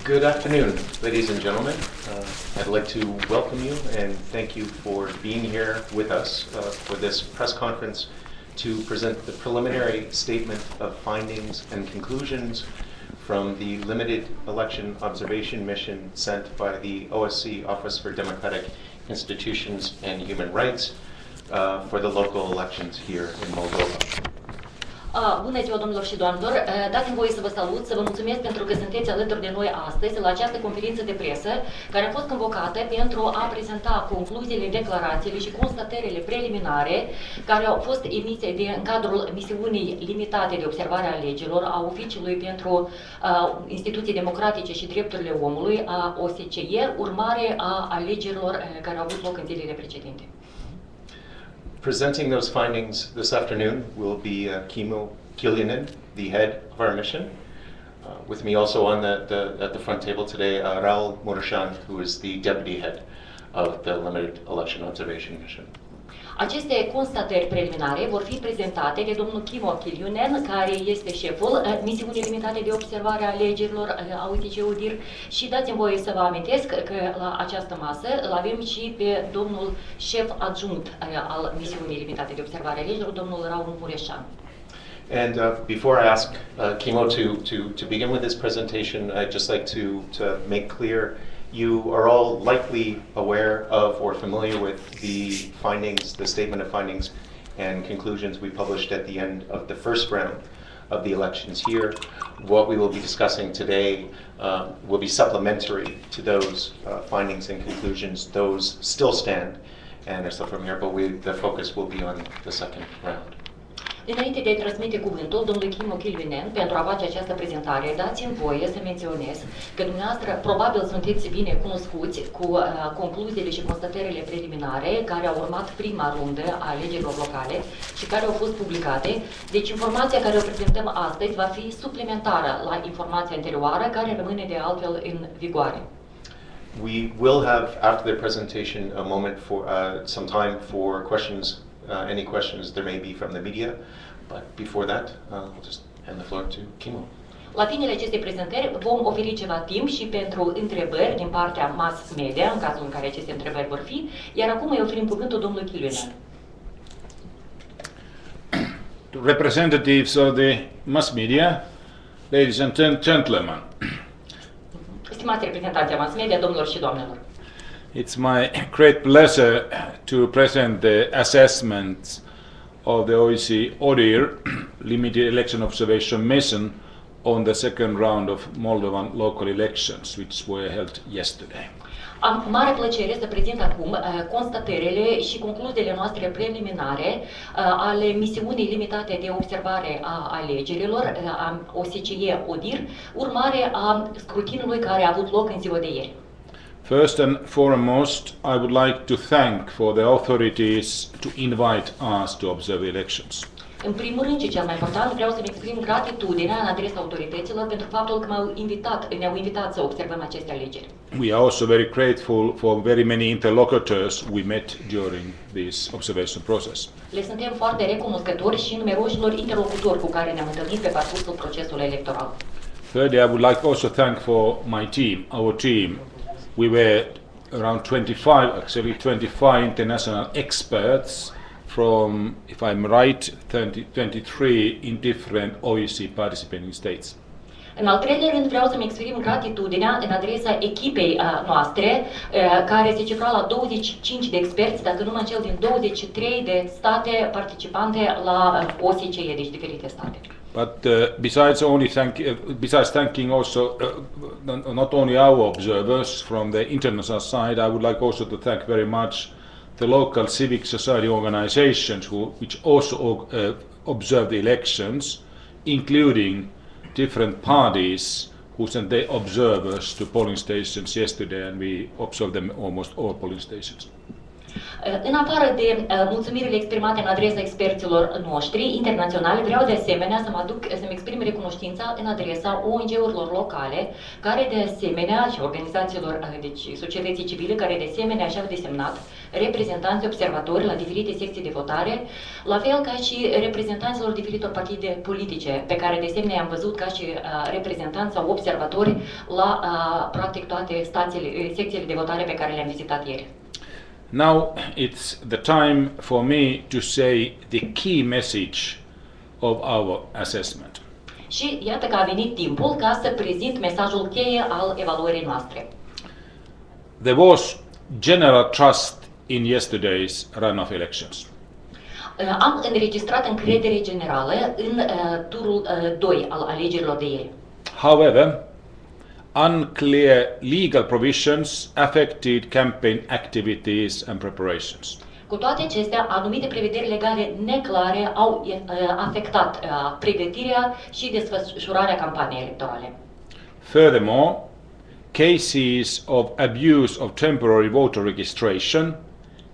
Good afternoon, ladies and gentlemen. I'd like to welcome you and thank you for being here with us for this press conference to present the preliminary statement of findings and conclusions from the limited election observation mission sent by the OSCE Office for Democratic Institutions and Human Rights for the local elections here in Moldova. Bună ziua, domnilor și doamnelor! Dați-mi voie să vă salut, să vă mulțumesc pentru că sunteți alături de noi astăzi la această conferință de presă care a fost convocată pentru a prezenta concluziile, declarațiile și constatările preliminare care au fost emise în cadrul misiunii limitate de observare a alegerilor a Oficiului pentru Instituții Democratice și Drepturile Omului a OSCE, urmare a alegerilor care au avut loc în zilele precedente. Presenting those findings this afternoon will be Kimmo Kiljunen, the head of our mission. With me also at the front table today, Raul Mureșan, who is the deputy head of the Limited Election Observation Mission. Aceste constatări preliminare vor fi prezentate de domnul Kimmo Kiljunen, care este șeful misiunii limitate de observare a alegerilor a OSCE-UDIR, și dați-mi voie să vă amintesc că la această masă îl avem și pe domnul șef adjunct al misiunii limitate de observare a alegerilor, domnul Raul Mureșan. And before I ask Kimmo to begin with this presentation, I'd just like to make clear you are all likely aware of or familiar with the findings, the statement of findings and conclusions we published at the end of the first round of the elections here. What we will be discussing today will be supplementary to those findings and conclusions. Those still stand and are still from here, but the focus will be on the second round. Înainte de a transmite cuvântul domnului Kimmo Kiljunen pentru a face această prezentare, dați-mi voie să menționez că dumneavoastră probabil sunteți bine cunoscuți cu concluziile și constatările preliminare care au urmat prima rundă a alegerilor locale și care au fost publicate. Deci informația care o prezentăm astăzi va fi suplimentară la informația anterioară care rămâne de altfel în vigoare. We will have, after the presentation, a moment for some time for questions. Any questions there may be from the media, but before that, we'll just hand the floor to Kimmo. La finele acestei prezentări vom oferi ceva timp și pentru întrebări din partea mass media, în cazul în care aceste întrebări vor fi, iar acum îi oferim cuvântul domnului Kiljunen. Representatives of the mass media, ladies and gentlemen. Stimați reprezentanți ai mass media, domnilor și doamnelor. It's my great pleasure to present the assessments of the OSCE ODIHR Limited Election Observation Mission on the second round of Moldovan local elections, which were held yesterday. Am mare plăcere să prezint acum constatările și concluziile noastre preliminare ale misiunii limitate de observare a alegerilor a OSCE ODIHR, urmare a scrutinului care a avut loc în ziua de ieri. First and foremost, I would like to thank for the authorities to invite us to observe the elections. În primul rând și cel mai important, vreau să-mi exprim gratitudinea în adresa autorităților pentru faptul că ne-au invitat să observăm aceste alegeri. We are also very grateful for very many interlocutors we met during this observation process. Le suntem foarte recunoscători și numeroșilor interlocutori cu care ne-am întâlnit pe parcursul procesului electoral. Thirdly, I would like also to thank for my team, our team. We were around 25 international experts from, if I'm right, 23 in different OSCE participating states. În al treilea rând vreau să-mi exprim gratitudinea în adresa echipei noastre, care se cifra la 25 de experți, dacă nu mă înșel, din 23 de state participante la OSCE, deci diferite state. But besides thanking also not only our observers from the international side, I would like also to thank very much the local civic society organizations which also observed the elections, including different parties who sent their observers to polling stations yesterday, and we observed them almost all polling stations. În afară de mulțumirile exprimate în adresa experților noștri internaționali, vreau de asemenea să-mi exprim recunoștința în adresa ONG-urilor locale, care de asemenea, și organizațiilor, deci societății civile, care de asemenea și-au desemnat reprezentanți observatori la diferite secții de votare, la fel ca și reprezentanților diferitor partide politice, pe care de asemenea am văzut ca și reprezentanți sau observatori la practic toate secțiile de votare pe care le-am vizitat ieri. Now it's the time for me to say the key message of our assessment. Și iată că a venit timpul ca să prezint mesajul cheie al evaluării noastre. There was general trust in yesterday's runoff elections. Am înregistrat încredere generală în turul 2 al alegerilor de ieri. However, unclear legal provisions affected campaign activities and preparations. Cu toate acestea, anumite prevederi legale neclare au afectat pregătirea și desfășurarea campaniei electorale. Furthermore, cases of abuse of temporary voter registration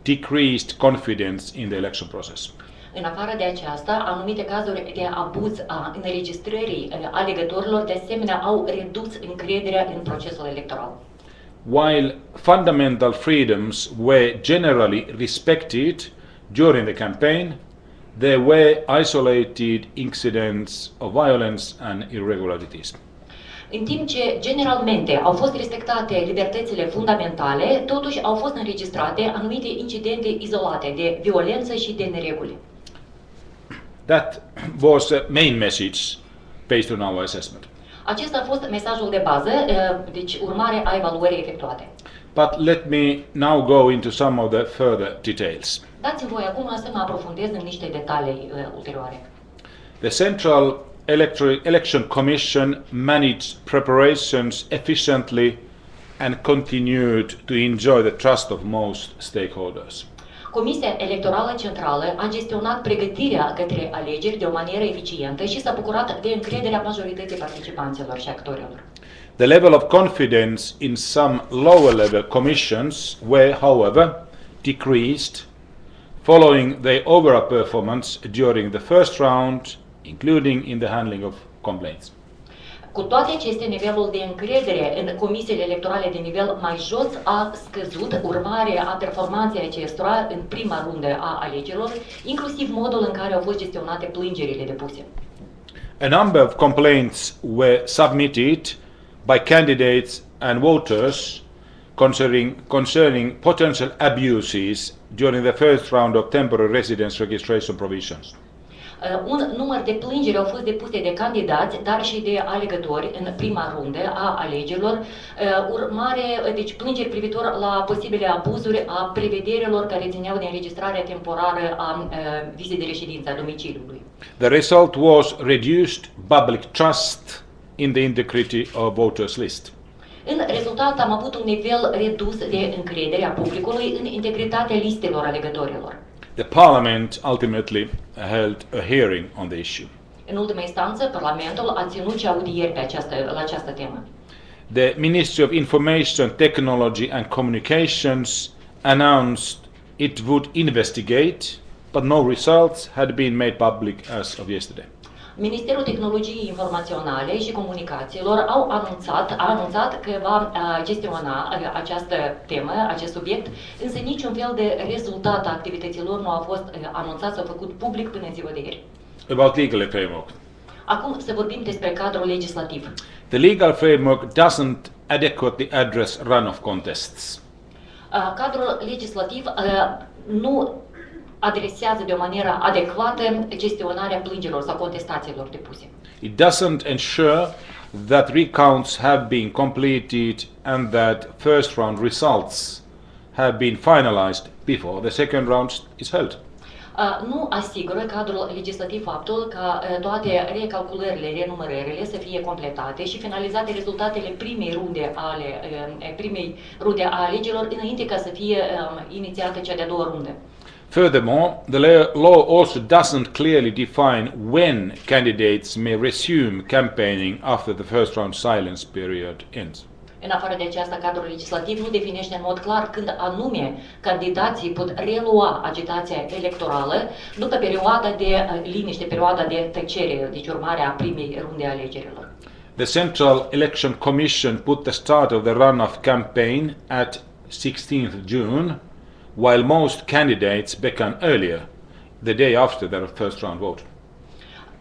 decreased confidence in the election process. În afară de aceasta, anumite cazuri de abuz în înregistrării alegătorilor de asemenea au redus încrederea în procesul electoral. While fundamental freedoms were generally respected during the campaign, there were isolated incidents of violence and irregularities. În timp ce generalmente au fost respectate libertățile fundamentale, totuși au fost înregistrate anumite incidente izolate de violență și de nereguli. That was the main message based on our assessment. Acesta a fost mesajul de bază, deci urmare a evaluării efectuate. But let me now go into some of the further details. Dați-mi voi acum să mă aprofundez în niște detalii ulterioare. The Central Election Commission managed preparations efficiently and continued to enjoy the trust of most stakeholders. Comisia Electorală Centrală a gestionat pregătirea către alegeri de o manieră eficientă și s-a bucurat de încrederea majorității participanților și actorilor. The level of confidence in some lower level commissions were, however, decreased following their overall performance during the first round, including in the handling of complaints. Cu toate acestea, nivelul de încredere în comisiile electorale de nivel mai jos a scăzut, urmare a performanței acestora în prima rundă a alegerilor, inclusiv modul în care au fost gestionate plângerile depuse. A number of complaints were submitted by candidates and voters concerning potential abuses during the first round of temporary residence registration provisions. Un număr de plângeri au fost depuse de candidați, dar și de alegători în prima rundă a alegerilor, deci plângeri privitor la posibile abuzuri a prevederilor care țineau de înregistrarea temporară a vizei de reședință a domiciliului. The result was reduced public trust in the integrity of voters' list. În rezultat am avut un nivel redus de încredere a publicului în integritatea listelor alegătorilor. The Parliament ultimately held a hearing on the issue. În ultima instanță, Parlamentul a ținut și audieri la această temă. The Ministry of Information Technology and Communications announced it would investigate, but no results had been made public as of yesterday. Ministerul Tehnologiei Informaționale și Comunicațiilor a anunțat că va gestiona această temă, acest subiect, însă niciun fel de rezultat a activităților nu a fost anunțat sau făcut public până în ziua de ieri. About legal framework. Acum să vorbim despre cadrul legislativ. The legal framework doesn't adequately address runoff contests. Cadrul legislativ nu adresează de o manieră adecvată gestionarea plângerilor sau contestațiilor depuse. It doesn't ensure that recounts have been completed and that first round results have been finalized before the second round is held. Nu asigură cadrul legislativ faptul ca toate recalculările, renumărările să fie completate și finalizate rezultatele primei runde a alegerilor înainte ca să fie inițiată cea de-a doua rundă. Furthermore, the law also doesn't clearly define when candidates may resume campaigning after the first round silence period ends. În afară de aceasta, cadrul legislativ nu definește în mod clar când anume candidații pot relua agitația electorală după perioada de liniște, perioada de tăcere, deci urmarea primei runde a alegerilor. The Central Election Commission put the start of the runoff campaign at 16th June, while most candidates began earlier, the day after their first round vote.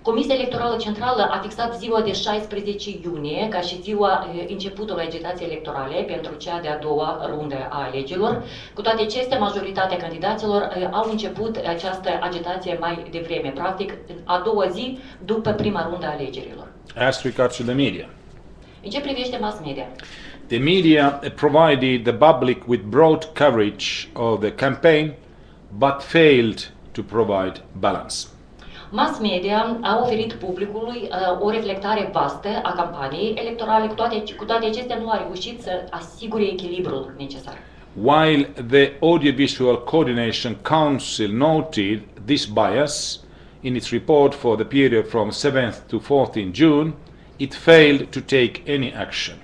Comisia Electorală Centrală a fixat ziua de 16 iunie ca și ziua începutului agitației electorale pentru cea de-a doua rundă a alegerilor. Cu toate acestea, majoritatea candidaților au început această agitație mai devreme, practic a doua zi după prima rundă a alegerilor. As regards to the media, În ce privește mass media? the media provided the public with broad coverage of the campaign, but failed to provide balance. Mass media a oferit publicului o reflectare vastă a campaniei electorale, cu toate acestea nu a reușit să asigure echilibrul necesar. While the Audiovisual Coordination Council noted this bias in its report for the period from 7th to 14th June, it failed to take any action.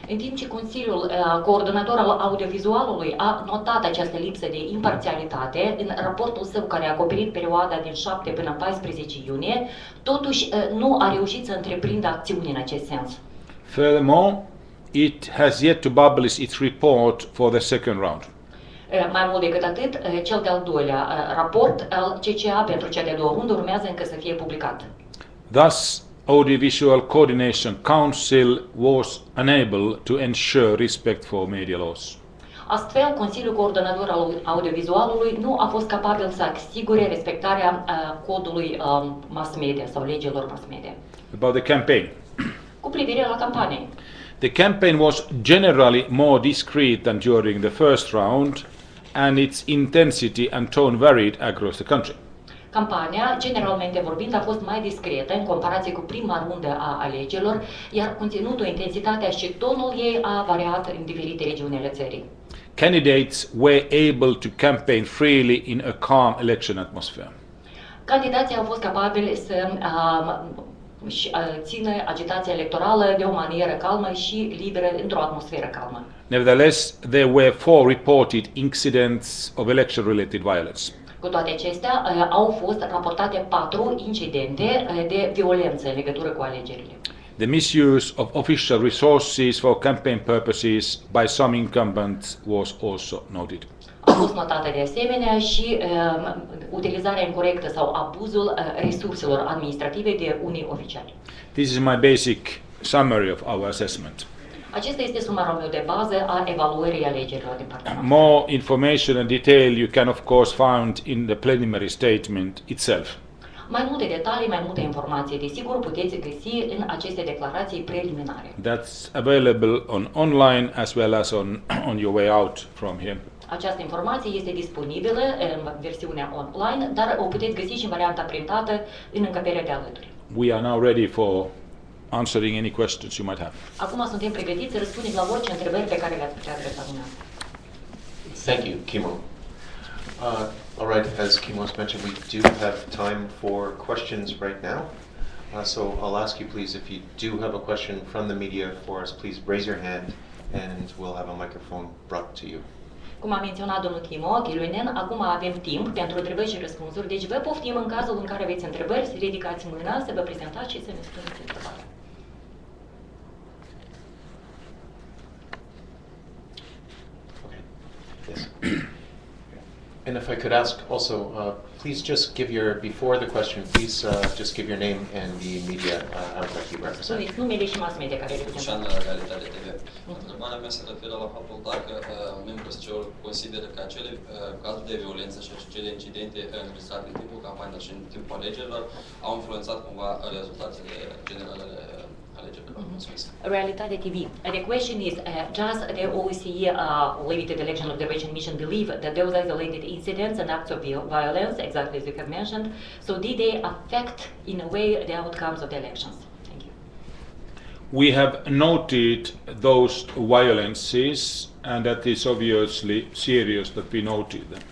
În timp ce Consiliul Coordonator al Audiovizualului a notat această lipsă de imparțialitate în raportul său care a acoperit perioada din 7 până în 14 iunie, totuși nu a reușit să întreprindă acțiuni în acest sens. Furthermore, it has yet to publish its report for the second round. Mai mult decât atât, cel de-al doilea raport al CCA pentru cea de-a doua rundă urmează încă să fie publicat. Thus, Audiovisual Coordination Council was unable to ensure respect for media laws. Astfel, Consiliul Coordonator al Audiovizualului nu a fost capabil să asigure respectarea codului mass media sau legilor mass media. About the campaign. Cu privire la campanie, The campaign was generally more discreet than during the first round, and its intensity and tone varied across the country. campania, generalmente vorbind, a fost mai discretă în comparație cu prima rundă a alegerilor, iar conținutul, intensitatea și tonul ei a variat în diferite regiuni ale țării. Candidates were able to campaign freely in a calm election atmosphere. Candidații au fost capabili să țină agitația electorală de o manieră calmă și liberă, într-o atmosferă calmă. Nevertheless, there were 4 reported incidents of election-related violence. Cu toate acestea, au fost raportate 4 incidente de violență în legătură cu alegerile. The misuse of official resources for campaign purposes by some incumbents was also noted. A fost notată de asemenea și utilizarea incorrectă sau abuzul resurselor administrative de unii oficiali. This is my basic summary of our assessment. Acesta este sumarul meu de bază a evaluării alegerilor din partea noastră. More information and detail you can of course find in the preliminary statement itself. Mai multe detalii, mai multe informații, desigur, puteți găsi în aceste declarații preliminare. That's available online as well as on your way out from here. Această informație este disponibilă în versiunea online, dar o puteți găsi și în varianta printată în încăperea de alături. We are now ready for answering any questions you might have. Acum suntem pregătiți să răspundem la orice întrebări pe care le-ați putea adresa dumneavoastră. Thank you, Kimo. All right, as Kimo's mentioned, we do have time for questions right now. So I'll ask you, please, if you do have a question from the media for us, please raise your hand and we'll have a microphone brought to you. Cum a menționat domnul Kimo Kilunen, acum avem timp pentru întrebări și răspunsuri, deci vă poftim în cazul în care aveți întrebări, să ridicați mâna, să vă prezentați și să ne spuneți întrebarea. Okay. Yes. And if I could ask also, please just give your, before the question, please just give your name and the media outlet you represent. Spuneți numele și mass media care reprezentați. Realitate TV. Întrebarea mea se referă la faptul dacă membrii SCO-ului consideră că acele cazuri de violență și acele incidente înregistrate în timpul campaniei, dar și în timpul alegerilor, au influențat cumva rezultatele generale ale alegerilor. Mulțumesc. Realitate TV. The question is, does the OSCE Limited Election Observation Mission believe that those isolated incidents and acts of violence, exactly as you have mentioned, so did they affect in a way the outcomes of the elections? Thank you. We have noted those violences, and that is obviously serious that we noted them.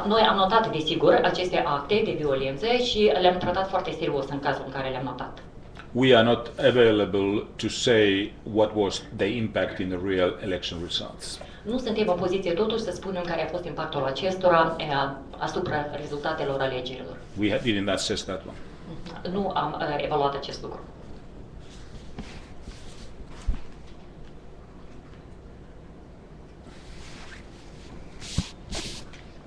Noi am notat, desigur, aceste acte de violență și le-am tratat foarte serios în cazul în care le-am notat. we are not available to say what was the impact in the real election results. Nu suntem în poziție totuși să spunem care a fost impactul acestora asupra rezultatelor alegerilor. We didn't assess that one. Nu am evaluat acest lucru.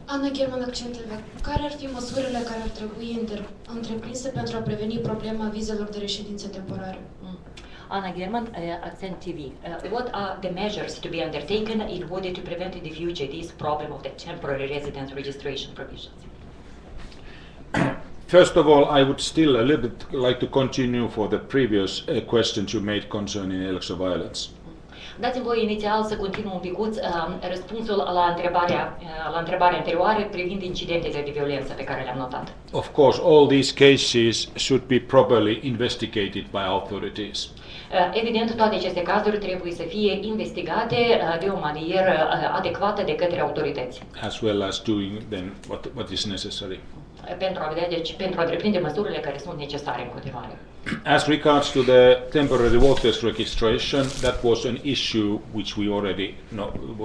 Ana German, accent elvetic. Care ar fi măsurile care ar trebui întreprinse pentru a preveni problema vizelor de reședință temporare? Anna German, Accent TV. What are the measures to be undertaken in order to prevent in the future this problem of the temporary residence registration provisions? First of all, I would still a little bit like to continue for the previous questions you made concerning election violence. Dați-mi voi inițial să continu un picuț răspunsul la întrebarea anterioară privind incidentele de violență pe care le-am notat. Of course, all these cases should be properly investigated by authorities. Evident, toate aceste cazuri trebuie să fie investigate de o manieră adecvată de către autorități. As well as doing then what is necessary. Pentru a vedea, deci, pentru a întreprinde măsurile care sunt necesare în continuare. As regards to the temporary voters registration, that was an issue which we already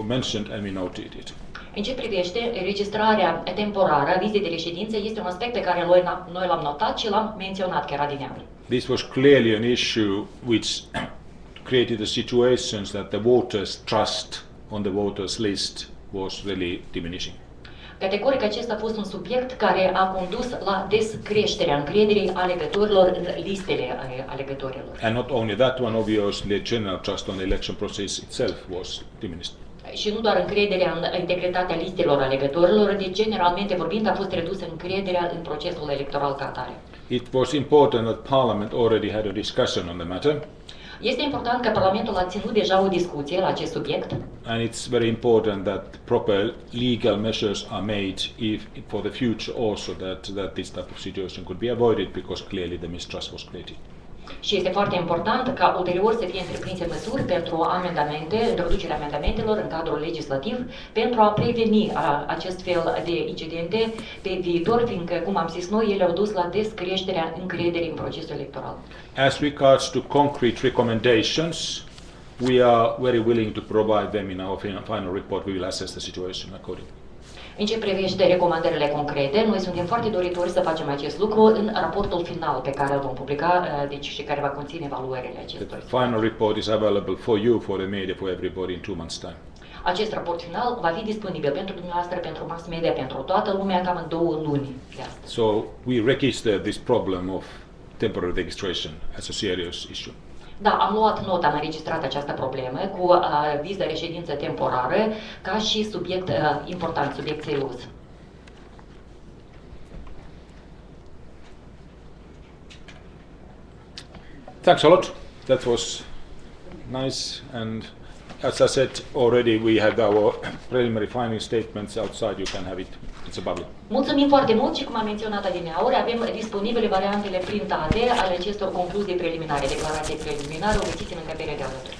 mentioned and we noted it. În ce privește registrarea temporară a vizei de reședință, este un aspect pe care noi l-am notat și l-am menționat chiar adineauri. This was clearly an issue which created the situations that the voters' trust on the voters list was really diminishing. Categoric, acesta a fost un subiect care a condus la descreșterea încrederii alegătorilor în listele alegătorilor. And not only that one, obviously, the general trust on the election process itself was diminished. Și nu doar încrederea în integritatea listelor alegătorilor, deci generalmente vorbind a fost redusă încrederea în procesul electoral ca atare. It was important that Parliament already had a discussion on the matter. Este important că Parlamentul a ținut deja o discuție la acest subiect. And it's very important that proper legal measures are made for the future also that this type of situation could be avoided because clearly the mistrust was created. Și este foarte important ca ulterior să fie întreprinse măsuri pentru introducerea amendamentelor în cadrul legislativ pentru a preveni acest fel de incidente pe viitor, fiindcă, cum am zis noi, ele au dus la descreșterea încrederii în procesul electoral. As regards to concrete recommendations, we are very willing to provide them in our final report. We will assess the situation accordingly. În ce privește recomandările concrete, noi suntem foarte doritori să facem acest lucru în raportul final pe care îl vom publica, deci și care va conține evaluările acestor. The final report is available for you, for the media, for everybody in 2 months' time. Acest raport final va fi disponibil pentru dumneavoastră, pentru mass media, pentru toată lumea, cam în 2 luni de astăzi. So we register this problem of temporary registration as a serious issue. Da, am luat nota, am înregistrat această problemă cu viză reședință temporară ca și subiect important, subiect serios. Thanks a lot. That was nice, and as I said already, we have our preliminary finding statements outside. You can have it. It's a public. Mulțumim foarte mult și, cum am menționat adineauri, avem disponibile variantele printate ale acestor concluzii preliminare, declarații preliminare, o găsiți în încăperea de alături.